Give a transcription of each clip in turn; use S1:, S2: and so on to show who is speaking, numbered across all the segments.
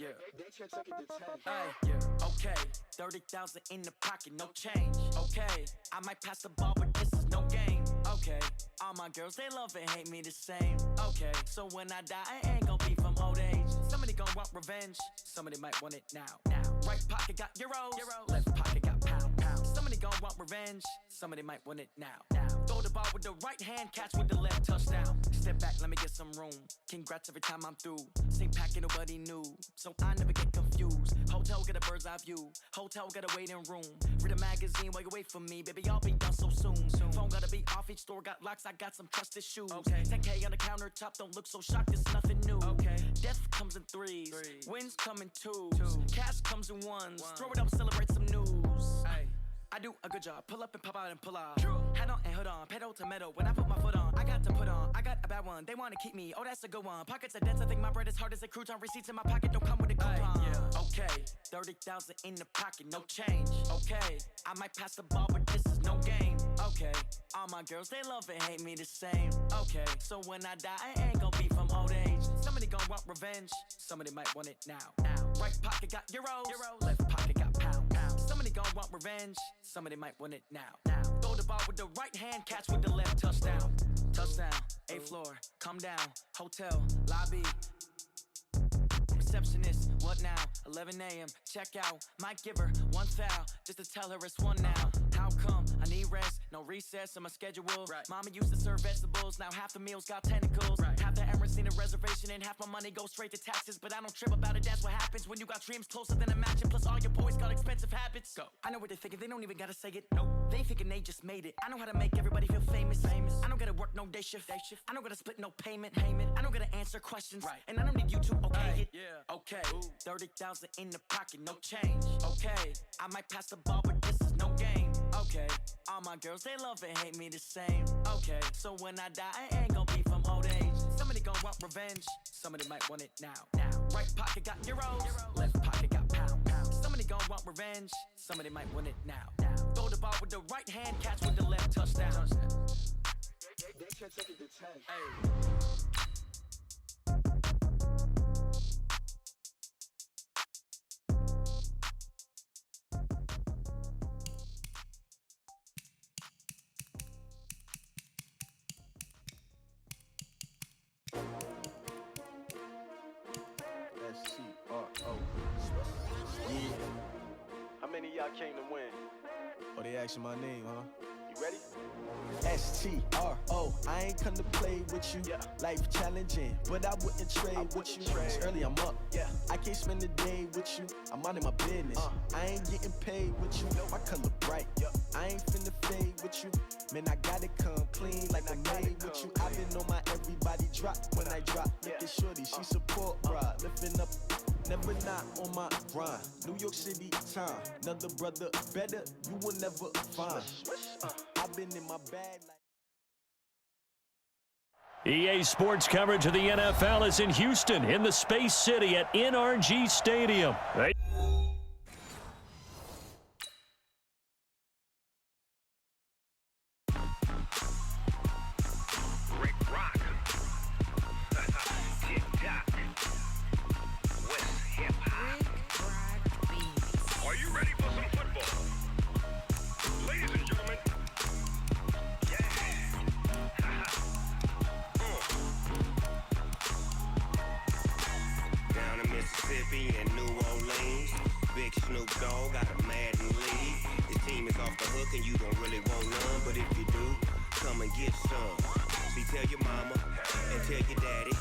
S1: yeah.
S2: They should take it to 10.
S1: Ay, yeah, okay. 30,000 in the pocket, no change. Okay, I might pass the ball, but this is no game. Okay, all my girls, they love and hate me the same. Okay, so when I die, I ain't gon' be from old age. Somebody gon' want revenge, somebody might want it now. Right pocket got euros, left pocket got pound. Somebody gon' want revenge, somebody might want it now. Throw the ball with the right hand, catch with the left, touchdown. Step back, let me get some room. Congrats every time I'm through. Same packet, nobody knew, so I never get confused. Hotel get a bird's eye view, hotel get a waiting room. Read a magazine while you wait for me, baby, I'll be done so soon. Phone gotta be off, each store got locks, I got some trusted shoes. 10K on the countertop, don't look so shocked, it's nothing new. Death comes in threes, wins come in twos, cash comes in ones. Throw it up, celebrate some news. I do a good job, pull up and pop out and pull out. Head on and hood on, pedal to metal. When I put my foot on, I got to put on. I got a bad one, they wanna keep me, oh that's a good one. Pockets are dense, I think my bread is hard as a crouton. Receipts in my pocket don't come with a coupon. Okay, 30,000 in the pocket, no change. Okay, I might pass the ball, but this is no game. Okay, all my girls, they love and hate me the same. Okay, so when I die, I ain't gon' be from old age. Somebody gon' want revenge, somebody might want it now. Right pocket got euros, left pocket got pound. Somebody gon' want revenge, somebody might want it now. Throw the ball with the right hand, catch with the left, touchdown. Touchdown, 8th floor, come down, hotel, lobby. Receptionist, what now? 11 a.m., check out. Might give her one foul, just to tell her it's one now. How come? I need rest, no recess in my schedule. Mama used to serve vegetables, now half the meals got tentacles. Half the Emirates need a reservation and half my money goes straight to taxes. But I don't trip about it, that's what happens when you got dreams closer than a mansion. Plus all your boys got expensive habits. Go. I know what they're thinking, they don't even gotta say it. Nope. They thinking they just made it. I know how to make everybody feel famous. I don't gotta work no day shift. I don't gotta split no payment. I don't gotta answer questions. And I don't need you to okay it. Okay, 30,000 in the pocket, no change. Okay, I might pass the ball, but this is no game. Okay, all my girls, they love and hate me the same. Okay, so when I die, I ain't gon' be from old age. Somebody gon' want revenge, somebody might want it now. Right pocket got euros, left pocket got pound. Somebody gon' want revenge, somebody might want it now. Throw the ball with the right hand, catch with the left, touchdown.
S2: They should take it to 10.
S3: S-T-R-O. Yeah.
S4: How many of y'all came to win?
S3: Oh, they asking my name, huh?
S4: You ready?
S3: S-T-R-O. I ain't come to play with you. Life challenging, but I wouldn't trade with you. It's early, I'm up. I can't spend the day with you. I'm minding my business. I ain't getting paid with you. My color bright. I ain't finna fade with you. Man, I gotta come clean like I made with you. I've been on my everybody drop when I drop. Look at shorty, she support, bruh. Lifting up, never not on my grind. New York City time, another brother better, you will never find. I've been in my bag like
S5: EA Sports coverage of the NFL is in Houston, in the Space City at NRG Stadium.
S6: And New Orleans, big Snoop Dogg got a Madden league. This team is off the hook and you don't really want none, but if you do, come and get some. See, tell your mama and tell your daddy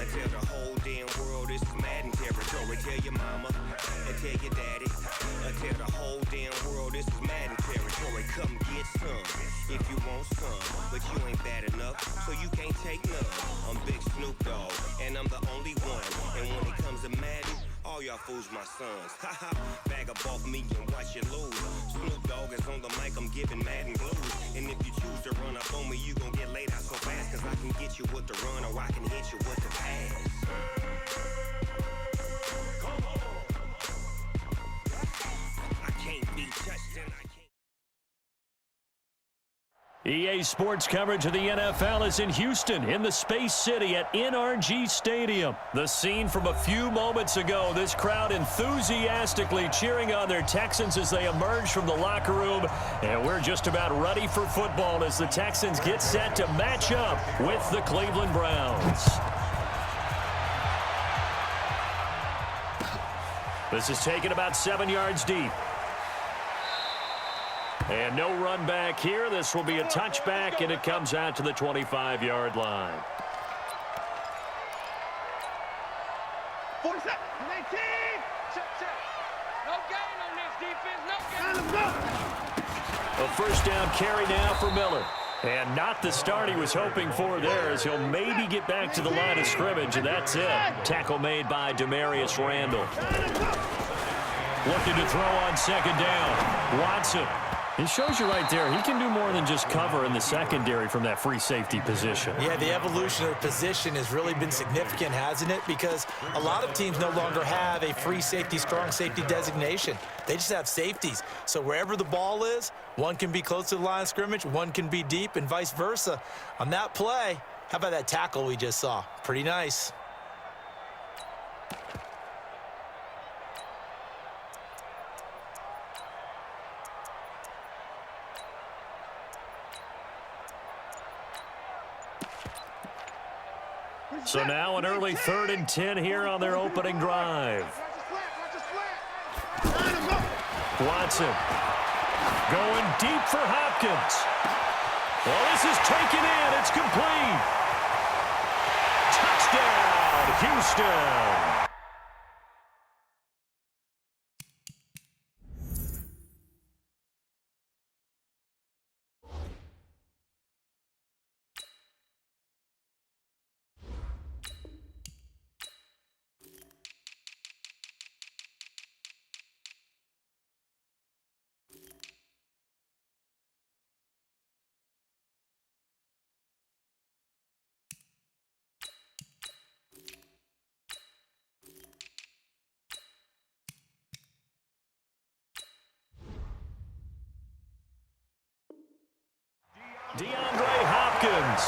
S6: and tell the whole damn world this is Madden territory. Tell your mama and tell your daddy and tell the whole damn world this is Madden territory. Come get some if you want some, but you ain't bad enough, so you can't take none. I'm Big Snoop Dogg and I'm the only one, and when it comes to Madden, all y'all fools my sons. Haha, bag up off me and watch you lose. Snoop Dogg is on the mic, I'm giving Madden blues. And if you choose to run up on me, you gon' get laid out so fast, cause I can get you with the run or I can hit you with the pass. Come on. I can't be touched and I can't.
S5: EA Sports coverage of the NFL is in Houston, in the Space City at NRG Stadium. The scene from a few moments ago, this crowd enthusiastically cheering on their Texans as they emerge from the locker room. And we're just about ready for football as the Texans get set to match up with the Cleveland Browns. This is taken about 7 yards deep. And no run back here. This will be a touchback, and it comes out to the 25-yard line.
S2: 40 seconds. 19. Check.
S7: No gain on this defense. No gain.
S5: A first down carry now for Miller. And not the start he was hoping for there, as he'll maybe get back to the line of scrimmage, and that's it. Tackle made by Demarius Randall. Looking to throw on second down. Watson. It shows you right there, he can do more than just cover in the secondary from that free safety position.
S8: Yeah, the evolution of the position has really been significant, hasn't it? Because a lot of teams no longer have a free safety, strong safety designation. They just have safeties. So wherever the ball is, one can be close to the line of scrimmage, one can be deep, and vice versa. On that play, how about that tackle we just saw? Pretty nice.
S5: So now an early 3rd and 10 here on their opening drive. Watson going deep for Hopkins. Well, this is taken in. It's complete. Touchdown, Houston. DeAndre Hopkins,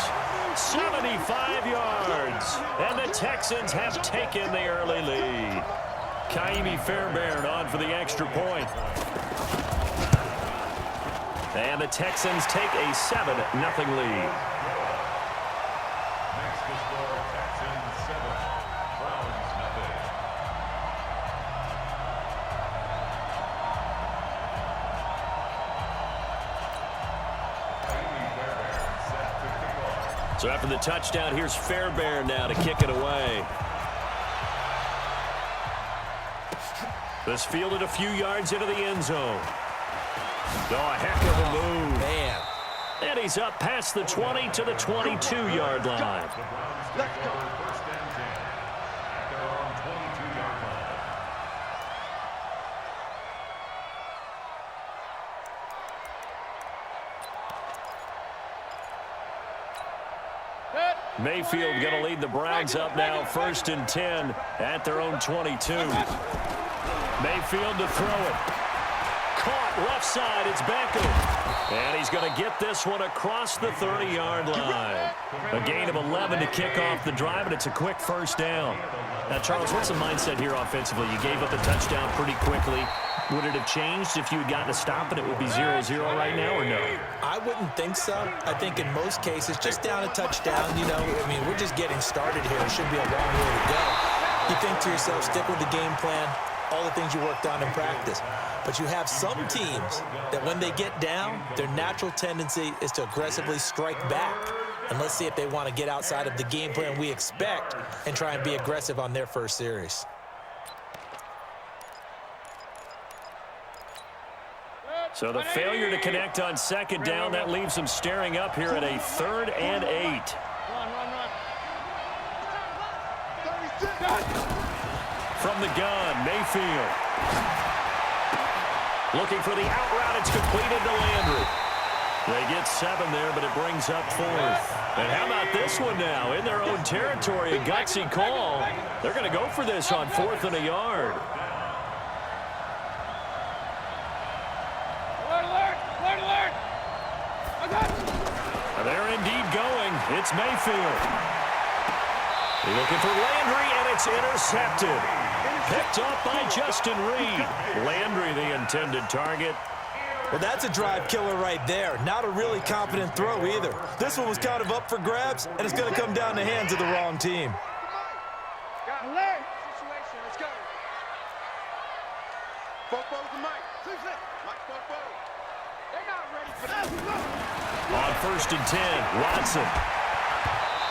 S5: 75 yards, and the Texans have taken the early lead. Kaimi Fairbairn on for the extra point. And the Texans take a 7-0 lead.
S9: Next to score, Texans 7, Browns nothing.
S5: So after the touchdown, here's Fairbairn now to kick it away. This fielded a few yards into the end zone. Oh, a heck of a move.
S8: Man.
S5: And he's up past the 20 to the 22-yard line.
S9: Let's go. First and 10 at their own 22-yard line.
S5: Mayfield going to lead the Browns up now, 1st and 10 at their own 22. Mayfield to throw it. Caught left side, it's Beckham. And he's going to get this one across the 30-yard line. A gain of 11 to kick off the drive, and it's a quick first down. Now, Charles, what's the mindset here offensively? You gave up the touchdown pretty quickly. Would it have changed if you had gotten a stop and it would be 0-0 right now, or no?
S8: I wouldn't think so. I think in most cases, just down a touchdown, we're just getting started here. It should be a long way to go. You think to yourself, stick with the game plan, all the things you worked on in practice. But you have some teams that when they get down, their natural tendency is to aggressively strike back. And let's see if they want to get outside of the game plan we expect and try and be aggressive on their first series.
S5: So the failure to connect on second down, that leaves them staring up here at a 3rd and 8. From the gun, Mayfield. Looking for the out route. It's completed to Landry. They get 7 there, but it brings up 4th. And how about this one now? In their own territory, a gutsy call. They're going to go for this on 4th and a yard.
S7: Alert!
S5: They're indeed going. It's Mayfield. Looking for Landry, and it's intercepted. Picked off by Justin Reed. Landry, the intended target.
S8: Well, that's a drive killer right there. Not a really confident throw either. This one was kind of up for grabs, and it's going to come down the hands of the wrong team.
S2: Got alert. Situation. Let's go. Football to Mike. Mike football. They're not ready for that.
S5: On 1st and 10, Watson.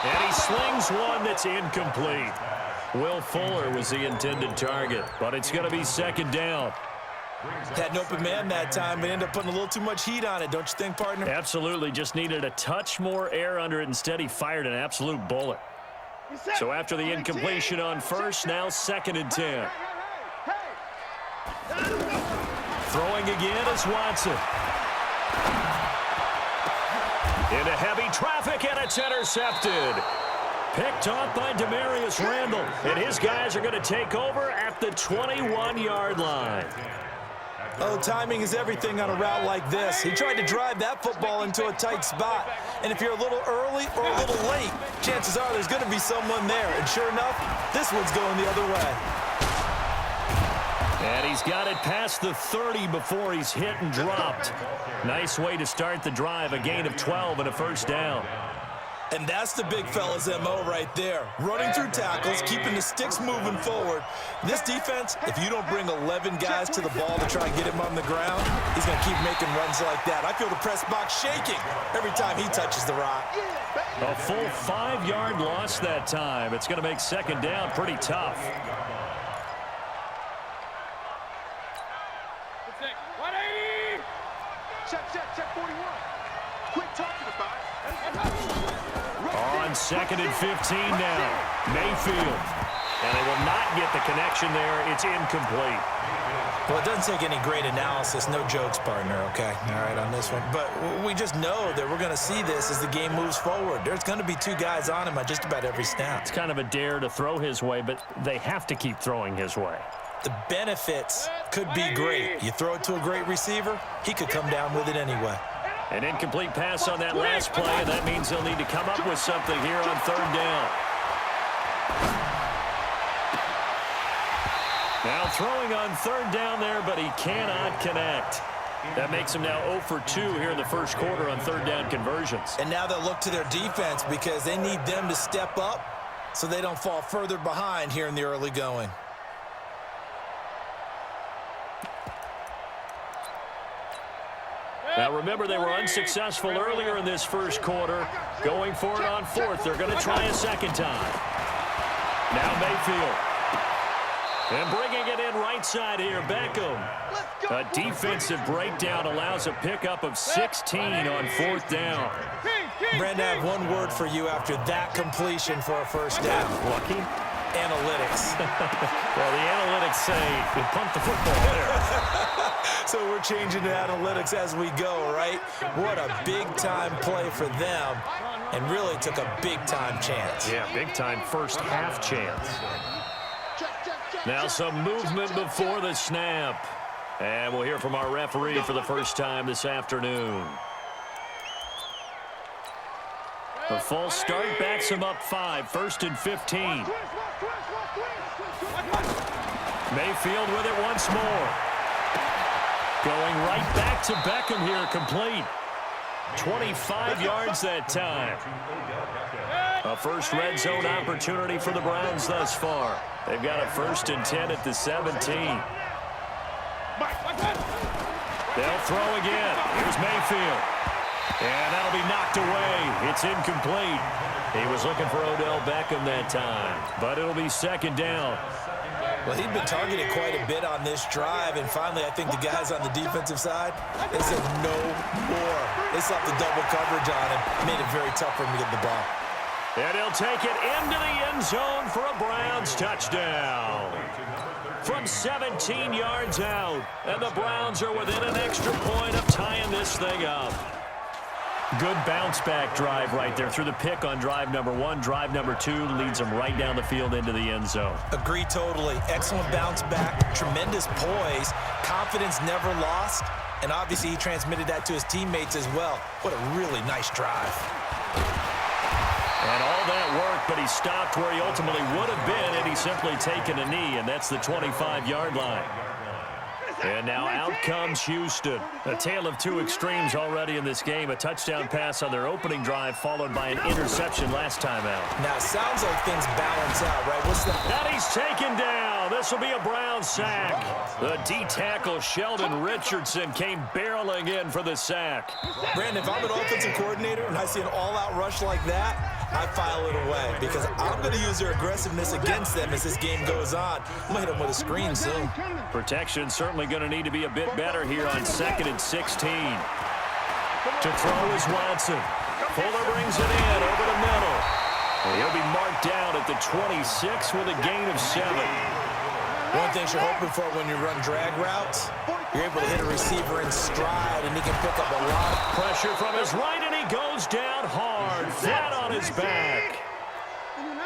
S5: And he slings one that's incomplete. Will Fuller was the intended target, but it's going to be 2nd down.
S8: Had an open man that time, but ended up putting a little too much heat on it, don't you think, partner?
S5: Absolutely. Just needed a touch more air under it. Instead, he fired an absolute bullet. So after the incompletion on 1st, now 2nd and 10. Throwing again is Watson. Into heavy traffic, and it's intercepted. Picked off by Demarius Randall. And his guys are going to take over at the 21-yard line.
S8: Oh, timing is everything on a route like this. He tried to drive that football into a tight spot. And if you're a little early or a little late, chances are there's going to be someone there. And sure enough, this one's going the other way.
S5: And he's got it past the 30 before he's hit and dropped. Nice way to start the drive, a gain of 12 and a 1st down.
S8: And that's the big fella's MO right there. Running through tackles, keeping the sticks moving forward. This defense, if you don't bring 11 guys to the ball to try and get him on the ground, he's going to keep making runs like that. I feel the press box shaking every time he touches the rock.
S5: A full 5-yard loss that time. It's going to make 2nd down pretty tough.
S2: Check 41. Quit talking about it.
S5: On 2nd and 15 now. Mayfield. And they will not get the connection there. It's incomplete.
S8: Well, it doesn't take any great analysis. No jokes, partner, okay? All right, on this one. But we just know that we're going to see this as the game moves forward. There's going to be 2 guys on him on just about every snap.
S5: It's kind of a dare to throw his way, but they have to keep throwing his way.
S8: The benefits could be great. You throw it to a great receiver, he could come down with it anyway.
S5: An incomplete pass on that last play, and that means they'll need to come up with something here on 3rd down. Now throwing on 3rd down there, but he cannot connect. That makes him now 0 for 2 here in the 1st quarter on 3rd down conversions.
S8: And now they'll look to their defense because they need them to step up so they don't fall further behind here in the early going.
S5: Now remember, they were unsuccessful earlier in this 1st quarter. Going for it on 4th. They're going to try a 2nd time. Now Mayfield. And bringing it in right side here, Beckham. A defensive breakdown allows a pickup of 16 on 4th down.
S8: Brandon, I have one word for you after that completion for a 1st down.
S5: Lucky?
S8: Analytics.
S5: Well, the analytics say you pumped the football there.
S8: So we're changing to analytics as we go, right? What a big-time play for them, and really took a big-time chance.
S5: Yeah, big-time first half chance. Now some movement before the snap. And we'll hear from our referee for the first time this afternoon. A false start backs him up 5, 1st and 15. Mayfield with it once more. Going right back to Beckham here, complete. 25 yards that time. A first red zone opportunity for the Browns thus far. They've got a 1st and 10 at the 17. They'll throw again. Here's Mayfield. And that'll be knocked away. It's incomplete. He was looking for Odell Beckham that time, but it'll be 2nd down.
S8: Well, he'd been targeted quite a bit on this drive, and finally I think the guys on the defensive side, they said no more. They slapped the double coverage on him, made it very tough for him to get the ball.
S5: And he'll take it into the end zone for a Browns touchdown. From 17 yards out, and the Browns are within an extra point of tying this thing up. Good bounce-back drive right there. Through the pick on drive number 1. Drive number 2 leads them right down the field into the end zone.
S8: Agree totally. Excellent bounce back, tremendous poise, confidence never lost, and obviously he transmitted that to his teammates as well. What a really nice drive.
S5: And all that work, but he stopped where he ultimately would have been had he simply taken a knee, and that's the 25-yard line. And now out comes Houston. A tale of two extremes already in this game. A touchdown pass on their opening drive, followed by an interception last time out.
S8: Now, it sounds like things balance out, right? What's that?
S5: And he's taken down. This will be a Brown sack. The D-tackle, Sheldon Richardson, came barreling in for the sack.
S8: Brandon, if I'm an offensive coordinator and I see an all-out rush like that, I file it away because I'm going to use their aggressiveness against them as this game goes on. I'm going to hit them with a screen soon.
S5: Protection certainly going to need to be a bit better here on 2nd and 16. To throw is Watson. Fuller brings it in over the middle. He'll be marked down at the 26 with a gain of 7.
S8: One thing you're hoping for when you run drag routes, you're able to hit a receiver in stride, and he can pick up a lot of
S5: pressure from his right, and he goes down hard, flat on his back.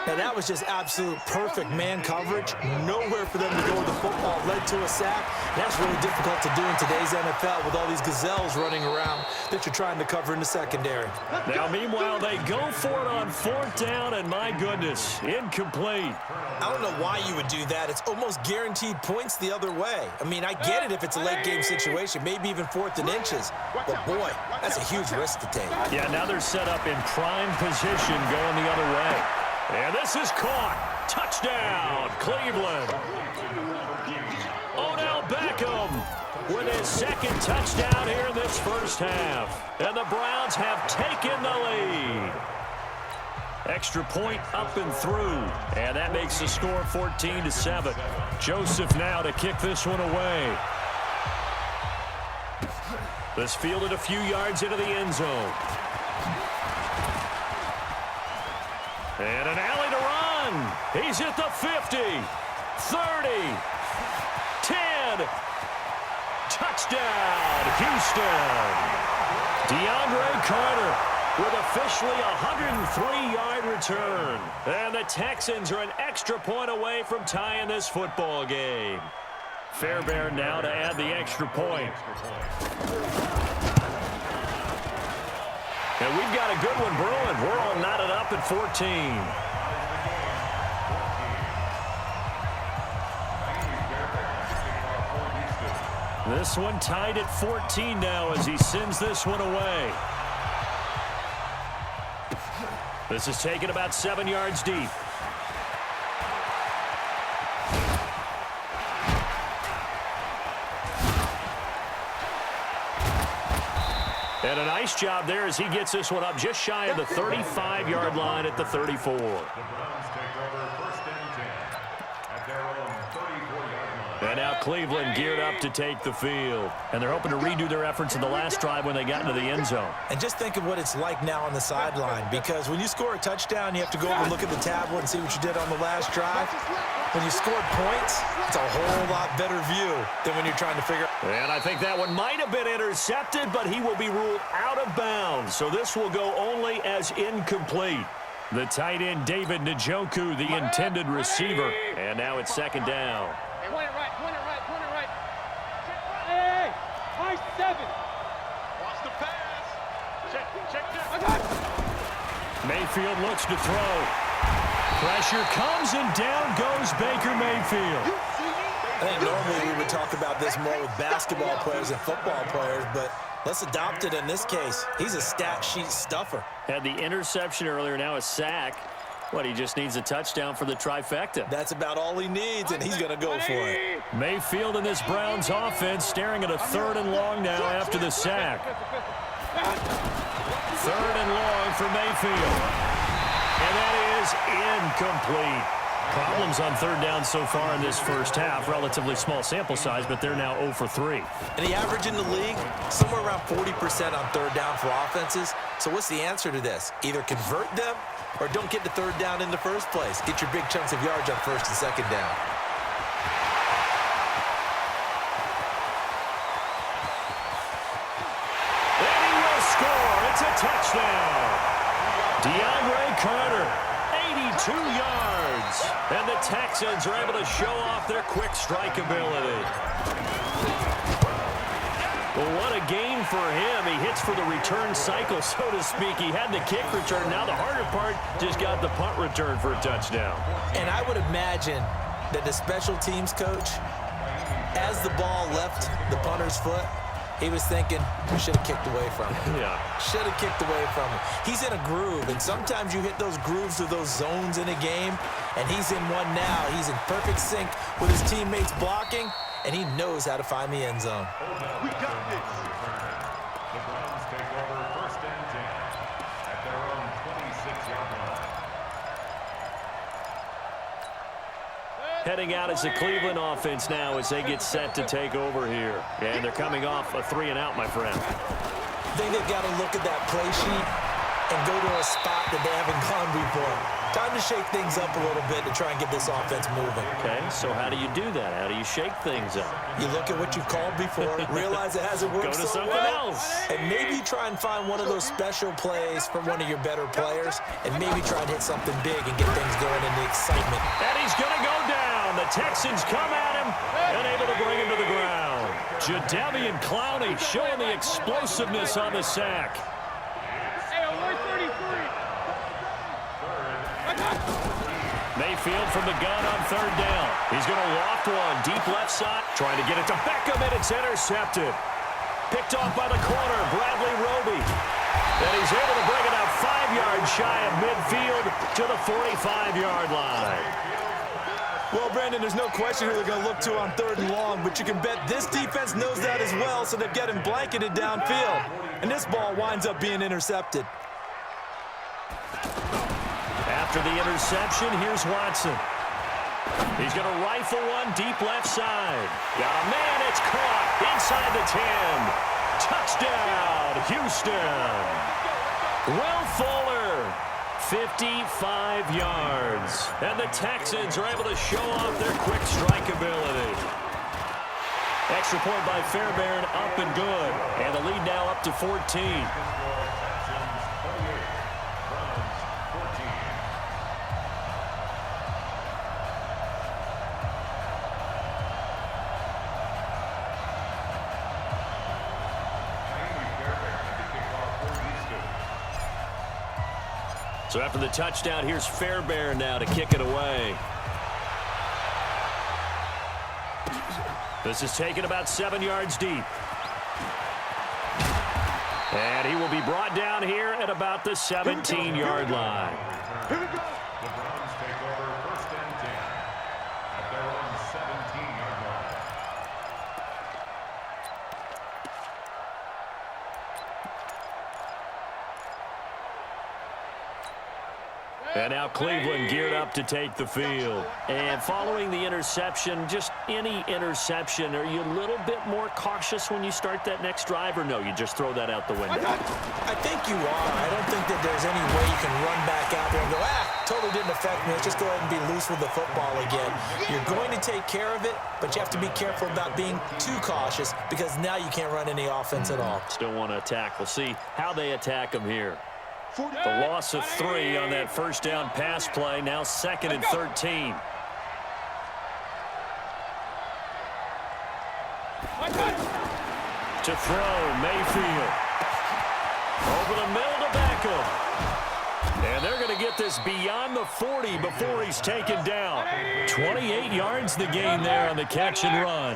S8: Now, that was just absolute perfect man coverage. Nowhere for them to go with the football. Led to a sack. That's really difficult to do in today's NFL with all these gazelles running around that you're trying to cover in the secondary.
S5: Now, meanwhile, they go for it on 4th down, and my goodness, incomplete.
S8: I don't know why you would do that. It's almost guaranteed points the other way. I mean, I get it if it's a late game situation, maybe even 4th and inches. But, boy, that's a huge risk to take.
S5: Yeah, now they're set up in prime position going the other way. And this is caught. Touchdown, Cleveland. Odell Beckham with his 2nd touchdown here in this first half. And the Browns have taken the lead. Extra point up and through. And that makes the score 14-7. Joseph now to kick this one away. This fielded a few yards into the end zone. And an alley to run. He's at the 50, 30, 10. Touchdown, Houston. DeAndre Carter with officially a 103-yard return. And the Texans are an extra point away from tying this football game. Fairbairn now to add the extra point. And we've got a good one brewing. We're all knotted up at 14. This one tied at 14 now as he sends this one away. This is taken about 7 yards deep. And a nice job there as he gets this one up just shy of the 35-yard line at the 34. And now Cleveland geared up to take the field. And they're hoping to redo their efforts in the last drive when they got into the end zone.
S8: And just think of what it's like now on the sideline, because when you score a touchdown, you have to go over and look at the tablet and see what you did on the last drive. When you scored points, it's a whole lot better view than when you're trying to figure out.
S5: And I think that one might have been intercepted, but he will be ruled out of bounds. So this will go only as incomplete. The tight end, David Njoku, the intended receiver. And now it's 2nd down.
S7: Point it right, point it right, point it right. Hey, high 7.
S2: Watch the pass. Check.
S7: I got it.
S5: Mayfield looks to throw. Pressure comes, and down goes Baker Mayfield.
S8: I think normally we would talk about this more with basketball players and football players, but let's adopt it in this case. He's a stat sheet stuffer.
S5: Had the interception earlier, now a sack. What, he just needs a touchdown for the trifecta.
S8: That's about all he needs, and he's going to go for it.
S5: Mayfield in this Browns offense staring at a 3rd and long now after the sack. 3rd and long for Mayfield. And that is incomplete. Problems on 3rd down so far in this first half. Relatively small sample size, but they're now 0 for 3.
S8: And the average in the league, somewhere around 40% on 3rd down for offenses. So what's the answer to this? Either convert them or don't get to 3rd down in the first place. Get your big chunks of yards on 1st and 2nd down.
S5: And he will score. It's a touchdown. touchdown. DeAndre Carter, 82 yards. And the Texans are able to show off their quick strike ability. Well, what a game for him. He hits for the return cycle, so to speak. He had the kick return. Now the harder part, just got the punt return for a touchdown.
S8: And I would imagine that the special teams coach, as the ball left the punter's foot, he was thinking, should have kicked away from it.
S5: Yeah.
S8: Should have kicked away from it. He's in a groove, and sometimes you hit those grooves or those zones in a game, and he's in one now. He's in perfect sync with his teammates blocking, and he knows how to find the end zone.
S2: We got this.
S9: The Browns take over 1st and 10 at their own 26-yard line.
S5: Heading out is the Cleveland offense now as they get set to take over here. And they're coming off a 3-and-out, my friend.
S8: I think they've got to look at that play sheet and go to a spot that they haven't gone before. Time to shake things up a little bit to try and get this offense moving.
S5: Okay, so how do you do that? How do you shake things up?
S8: You look at what you've called before, realize it hasn't worked
S5: Go to
S8: so
S5: something
S8: well,
S5: else.
S8: and maybe try and find one of those special plays for one of your better players, and maybe try and hit something big and get things going in the excitement.
S5: And he's going to go down. The Texans come at him and able to bring him to the ground. Jadeveon Clowney showing the explosiveness on the sack.
S7: Hey, only 33.
S5: Mayfield from the gun on 3rd down. He's going to loft one deep left side. Trying to get it to Beckham, and it's intercepted. Picked off by the corner, Bradley Roby. And he's able to bring it out 5 yards shy of midfield to the 45-yard line.
S8: Well, Brandon, there's no question who they're going to look to on 3rd and long, but you can bet this defense knows that as well, so they're getting blanketed downfield. And this ball winds up being intercepted.
S5: After the interception, here's Watson. He's going to rifle one deep left side. Got a man, it's caught inside the 10. Touchdown, Houston. Will Fuller, 55 yards. And the Texans are able to show off their quick strike ability. Extra point by Fairbairn, up and good. And the lead now up to 14. So after the touchdown, here's Fairbairn now to kick it away. This is taken about 7 yards deep. And he will be brought down here at about the 17-yard line.
S9: The Browns take over 1st and 10 at their own 17-yard line.
S5: And now Cleveland geared up to take the field. And following the interception, just any interception, are you a little bit more cautious when you start that next drive, or no, you just throw that out the window?
S8: I think you are. I don't think that there's any way you can run back out there and go, totally didn't affect me. Let's just go ahead and be loose with the football again. You're going to take care of it, but you have to be careful about being too cautious because now you can't run any offense at all.
S5: Still want to attack. We'll see how they attack them here. The loss of 3 on that first down pass play. Now 2nd and 13. To throw, Mayfield. Over the middle to Beckham. And they're going to get this beyond the 40 before he's taken down. 28 yards the gain there on the catch and run.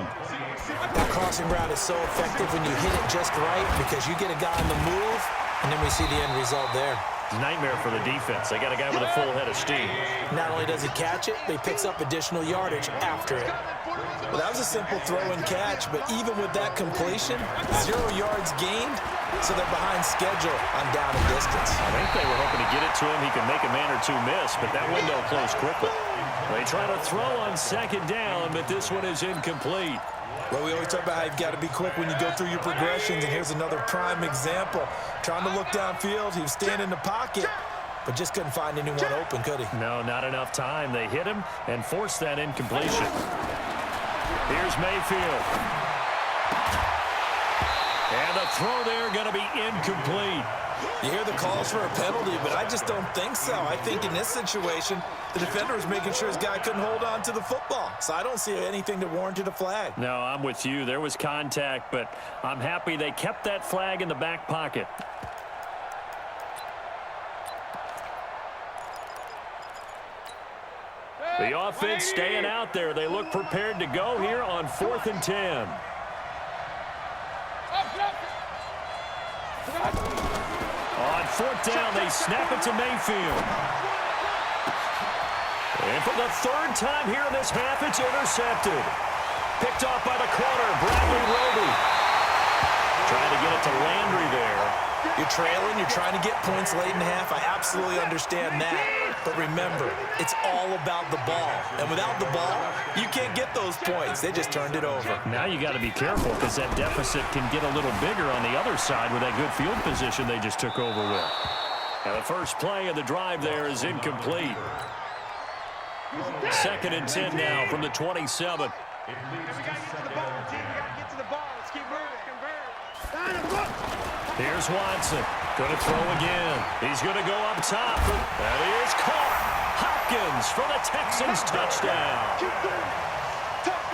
S8: That crossing route is so effective when you hit it just right because you get a guy on the move, and then we see the end result there.
S5: Nightmare for the defense. They got a guy with a full head of steam.
S8: Not only does he catch it, but he picks up additional yardage after it. Well, that was a simple throw and catch, but even with that completion, 0 yards gained, so they're behind schedule on down and distance.
S5: I think they were hoping to get it to him. He could make a man or two miss, but that window closed quickly. They try to throw on 2nd down, but this one is incomplete.
S8: Well, we always talk about how you've got to be quick when you go through your progressions, and here's another prime example. Trying to look downfield, he was standing in the pocket, but just couldn't find anyone open, could he?
S5: No, not enough time. They hit him and forced that incompletion. Here's Mayfield. And the throw there going to be incomplete.
S8: You hear the calls for a penalty, but I just don't think so. I think in this situation, the defender was making sure his guy couldn't hold on to the football. So I don't see anything that warranted a flag.
S5: No, I'm with you. There was contact, but I'm happy they kept that flag in the back pocket. The offense staying out there. They look prepared to go here on 4th and 10. On 4th down, they snap it to Mayfield. And for the 3rd time here in this half, it's intercepted. Picked off by the corner, Bradley Roby. Trying to get it to Landry there.
S8: You're trailing, you're trying to get points late in the half. I absolutely understand that. But remember, it's all about the ball. And without the ball, you can't get those points. They just turned it over.
S5: Now you got to be careful because that deficit can get a little bigger on the other side with that good field position they just took over with. Now the first play of the drive there is incomplete. 2nd and 10 now from the 27.
S2: We got to get to the ball, team. We got to get to the ball. Let's keep moving.
S5: Here's Watson. Going to throw again. He's going to go up top. That is caught. Hopkins for the Texans touchdown.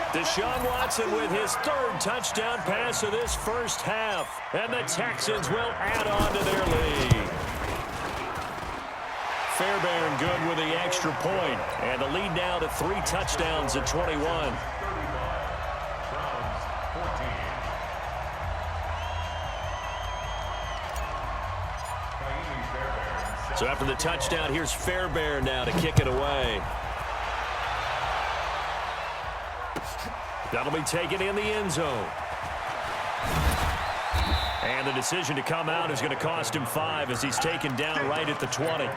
S5: Deshaun Watson with his 3rd touchdown pass of this first half. And the Texans will add on to their lead. Fairbairn good with the extra point. And the lead now to 3 touchdowns at 21. So after the touchdown, here's Fairbairn now to kick it away. That'll be taken in the end zone. And the decision to come out is going to cost him 5 as he's taken down right at the 20.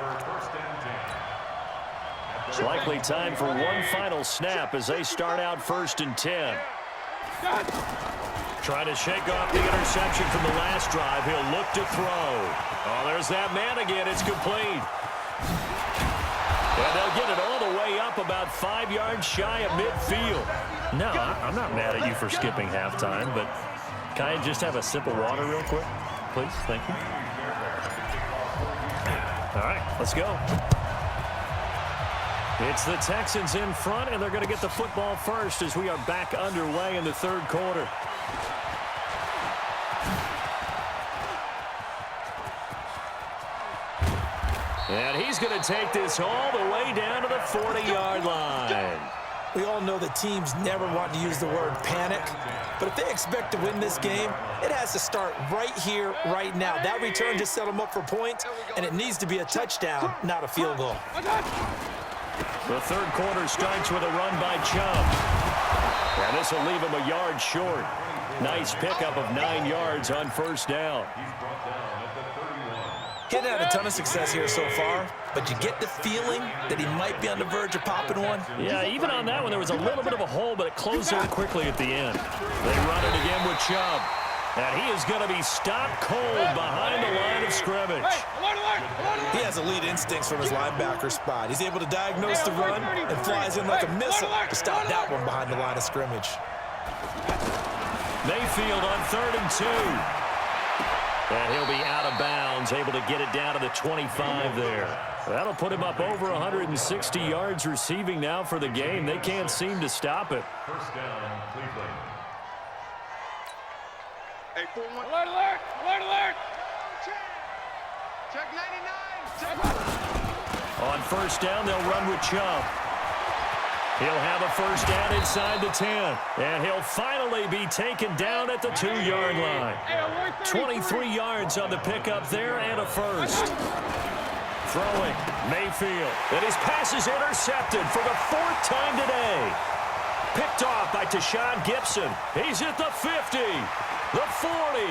S5: It's likely time for one final snap as they start out 1st and 10. Trying to shake off the interception from the last drive. He'll look to throw. Oh, there's that man again. It's complete. And they'll get it all the way up about 5 yards shy of midfield. No, I'm not mad at you for skipping halftime, but can I just have a sip of water real quick? Please, thank you. All right, let's go. It's the Texans in front, and they're going to get the football first as we are back underway in the 3rd quarter. And he's going to take this all the way down to the 40-yard line.
S8: We all know that teams never want to use the word panic, but if they expect to win this game, it has to start right here, right now. That return just set them up for points, and it needs to be a touchdown, not a field goal.
S5: The 3rd quarter starts with a run by Chubb. And this will leave him a yard short. Nice pickup of 9 yards on 1st down.
S8: He hadn't had a ton of success here so far, but you get the feeling that he might be on the verge of popping one.
S5: Yeah, even on that one, there was a little bit of a hole, but it closed out quickly at the end. They run it again with Chubb. And he is going to be stopped cold behind the line of scrimmage.
S8: He has elite instincts from his linebacker spot. He's able to diagnose the run and flies in like a missile to stop that one behind the line of scrimmage.
S5: Mayfield on 3rd and 2. And he'll be out of bounds, able to get it down to the 25 there. That'll put him up over 160 yards receiving now for the game. They can't seem to stop it.
S9: 1st down, Cleveland.
S2: Hey, 4-1.
S7: Alert, alert! Alert, alert!
S2: Check 99.
S5: On 1st down, they'll run with Chubb. He'll have a 1st down inside the 10. And he'll finally be taken down at the 2-yard line. 23 yards on the pickup there and a 1st. Throwing, Mayfield. And his pass is intercepted for the 4th time today. Picked off by Tashawn Gibson. He's at the 50, the 40.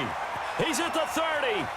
S5: He's at the 30.